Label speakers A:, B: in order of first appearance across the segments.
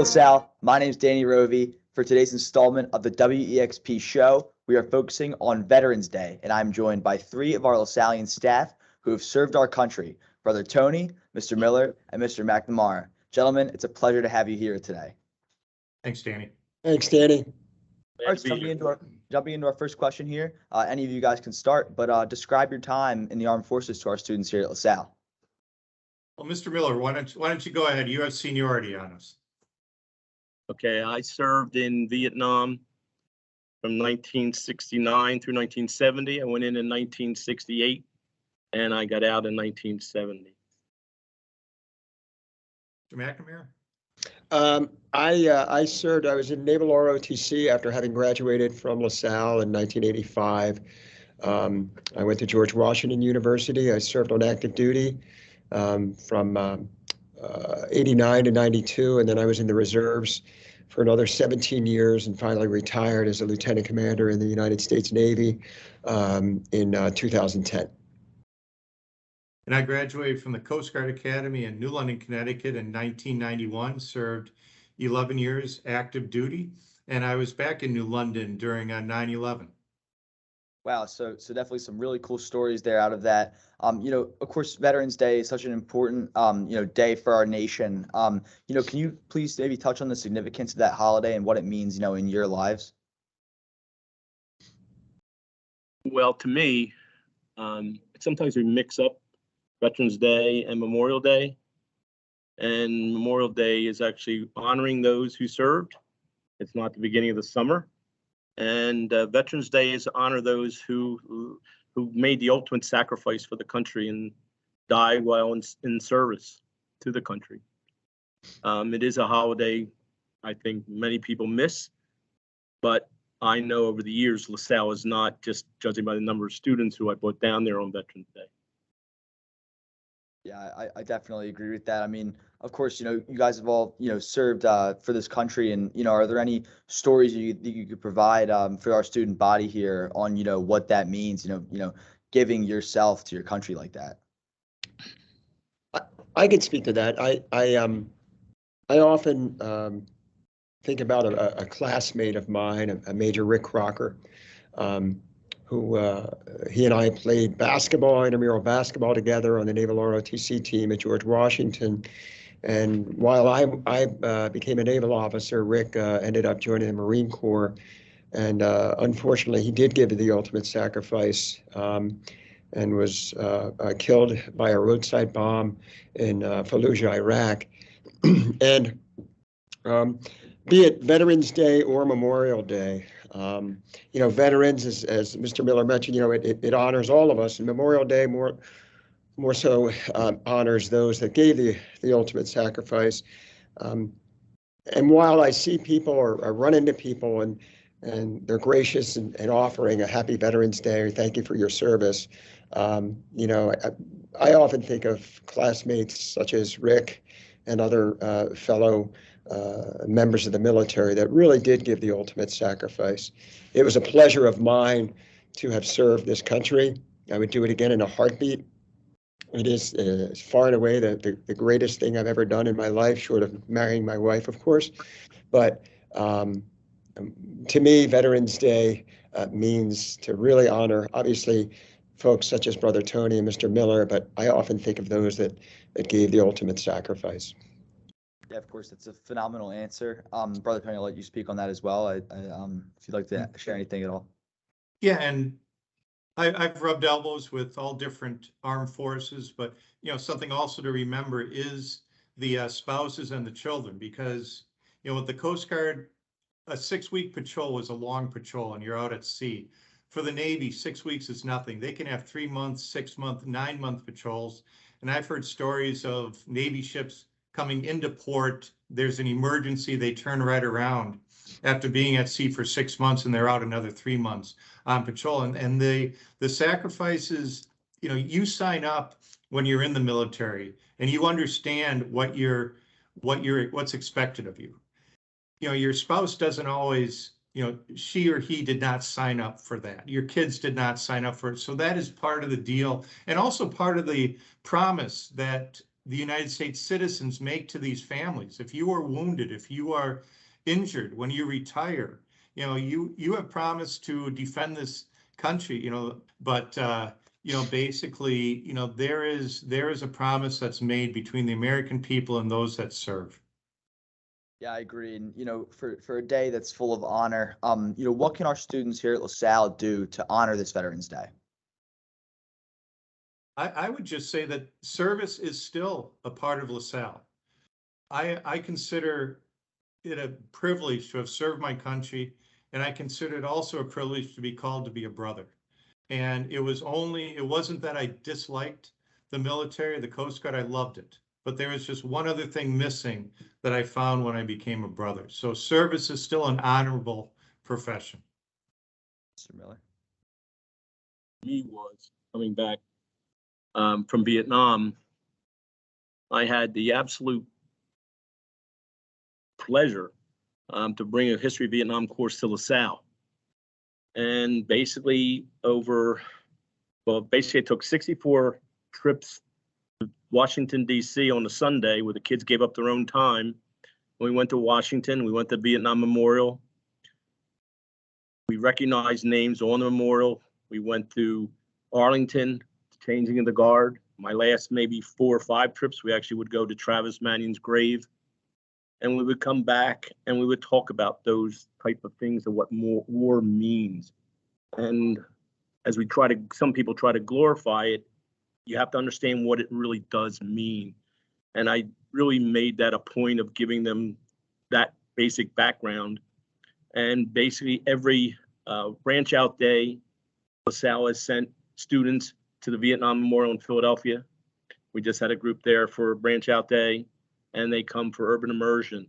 A: LaSalle, my name is Danny Rovi. For today's installment of the WEXP show, we are focusing on Veterans Day, and I'm joined by three of our LaSallian staff who have served our country, Brother Tony, Mr. Miller, and Mr. McNamara. Gentlemen, it's a pleasure to have you here today.
B: Thanks, Danny.
C: Thanks, Danny.
A: All right, jumping into our first question here. Any of you guys can start, but describe your time in the armed forces to our students here at LaSalle.
B: Well, Mr. Miller, why don't you go ahead? You have seniority on us.
D: Okay, I served in Vietnam from 1969 through 1970. I went in 1968, and I got out in 1970.
B: Mr. McNamara?
C: I served. I was in Naval ROTC after having graduated from LaSalle in 1985. I went to George Washington University. I served on active duty from 89 to 92, and then I was in the reserves for another 17 years and finally retired as a lieutenant commander in the United States Navy in 2010.
B: And I graduated from the Coast Guard Academy in New London, Connecticut in 1991, served 11 years active duty, and I was back in New London during 9/11.
A: Wow, so definitely some really cool stories there out of that. Of course, Veterans Day is such an important, day for our nation. Can you please maybe touch on the significance of that holiday and what it means, in your lives?
D: Well, to me, sometimes we mix up Veterans Day and Memorial Day. And Memorial Day is actually honoring those who served. It's not the beginning of the summer. And Veterans Day is to honor those who made the ultimate sacrifice for the country and died while in service to the country. It is a holiday I think many people miss, but I know over the years LaSalle is not, just judging by the number of students who I brought down there on Veterans Day.
A: Yeah, I definitely agree with that. I mean, of course, you guys have all, served for this country, and, are there any stories you could provide for our student body here on, what that means, giving yourself to your country like that?
C: I can speak to that. I often think about a classmate of mine, a Major Rick Crocker, who he and I played basketball, intramural basketball together on the Naval ROTC team at George Washington. And while I became a naval officer, Rick ended up joining the Marine Corps. And unfortunately, he did give the ultimate sacrifice and was killed by a roadside bomb in Fallujah, Iraq. And be it Veterans Day or Memorial Day, veterans, as Mr. Miller mentioned, it honors all of us, and Memorial Day more so honors those that gave the ultimate sacrifice. And while I see people or run into people and they're gracious and offering a happy Veterans Day or thank you for your service, I often think of classmates such as Rick and other fellow members of the military that really did give the ultimate sacrifice. It was a pleasure of mine to have served this country. I would do it again in a heartbeat. It is far and away the greatest thing I've ever done in my life, short of marrying my wife, of course. But to me, Veterans Day means to really honor, obviously, folks such as Brother Tony and Mr. Miller, but I often think of those that gave the ultimate sacrifice.
A: Yeah, of course, that's a phenomenal answer. Brother Tony, I'll let you speak on that as well. If you'd like to share anything at all.
B: Yeah, and I've rubbed elbows with all different armed forces, but something also to remember is the spouses and the children, because with the Coast Guard, a 6-week patrol is a long patrol, and you're out at sea. For the Navy, 6 weeks is nothing. They can have 3 month, 6 month, 9 month patrols, and I've heard stories of Navy ships coming into port. There's an emergency, they turn right around after being at sea for 6 months, and they're out another 3 months on patrol. And the sacrifices, you sign up when you're in the military and you understand what's expected of you. Your spouse doesn't always, she or he did not sign up for that. Your kids did not sign up for it. So that is part of the deal, and also part of the promise that the United States citizens make to these families. If you are wounded, if you are injured, when you retire, you have promised to defend this country, but basically, there is a promise that's made between the American people and those that serve.
A: Yeah, I agree. And, for a day that's full of honor, what can our students here at LaSalle do to honor this Veterans Day?
B: I would just say that service is still a part of LaSalle. I consider it a privilege to have served my country, and I consider it also a privilege to be called to be a brother. And it wasn't that I disliked the military, the Coast Guard, I loved it. But there was just one other thing missing that I found when I became a brother. So service is still an honorable profession.
A: Mr. Miller?
D: He was coming back from Vietnam. I had the absolute pleasure to bring a history of Vietnam course to LaSalle. And basically it took 64 trips to Washington, D.C. on a Sunday where the kids gave up their own time. We went to Washington, we went to Vietnam Memorial. We recognized names on the memorial. We went to Arlington, changing of the guard. My last maybe 4 or 5 trips, we actually would go to Travis Mannion's grave. And we would come back and we would talk about those type of things of what war means. And as some people try to glorify it, you have to understand what it really does mean. And I really made that a point of giving them that basic background. And basically every branch out day, LaSalle has sent students to the Vietnam Memorial in Philadelphia. We just had a group there for branch out day, and they come for urban immersion.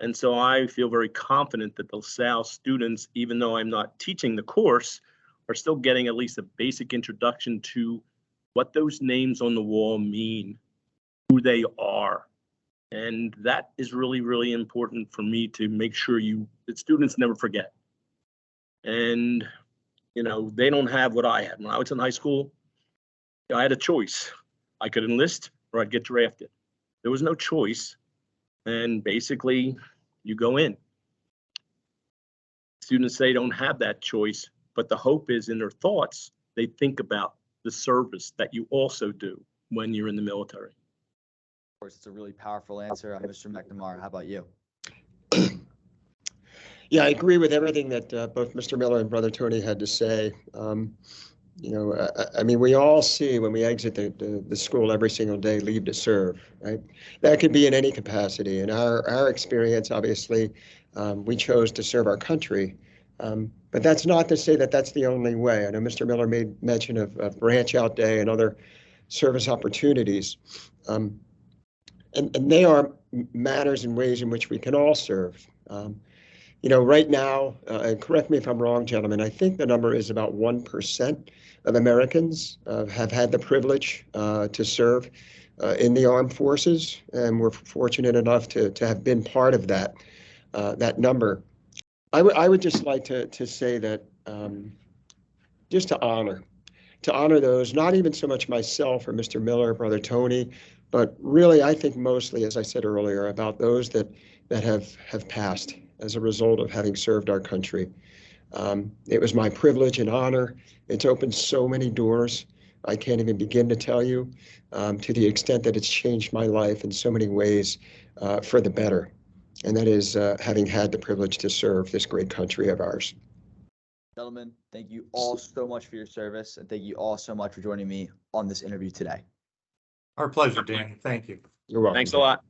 D: And so I feel very confident that the LaSalle students, even though I'm not teaching the course, are still getting at least a basic introduction to what those names on the wall mean, who they are. And that is really, really important for me to make sure that students never forget. And, they don't have what I had. When I was in high school, I had a choice. I could enlist or I'd get drafted. There was no choice. And basically, you go in. Students, they don't have that choice, but the hope is in their thoughts, they think about the service that you also do when you're in the military.
A: Of course, it's a really powerful answer. Mr. McNamara, how about you?
C: Yeah, I agree with everything that both Mr. Miller and Brother Tony had to say. We all see when we exit the school every single day, leave to serve, right? That could be in any capacity. In our experience, obviously, we chose to serve our country. But that's not to say that that's the only way. I know Mr. Miller made mention of branch out day and other service opportunities. And they are manners and ways in which we can all serve. Right now, and correct me if I'm wrong, gentlemen, I think the number is about 1% of Americans have had the privilege to serve in the armed forces, and we're fortunate enough to have been part of that number. I would just like to say that just to honor those, not even so much myself or Mr. Miller, Brother Tony, but really I think mostly, as I said earlier, about those that have passed as a result of having served our country. It was my privilege and honor. It's opened so many doors. I can't even begin to tell you, to the extent that it's changed my life in so many ways for the better. And that is having had the privilege to serve this great country of ours.
A: Gentlemen, thank you all so much for your service, and thank you all so much for joining me on this interview today.
B: Our pleasure, Dan. Thank you.
C: You're welcome.
D: Thanks a lot.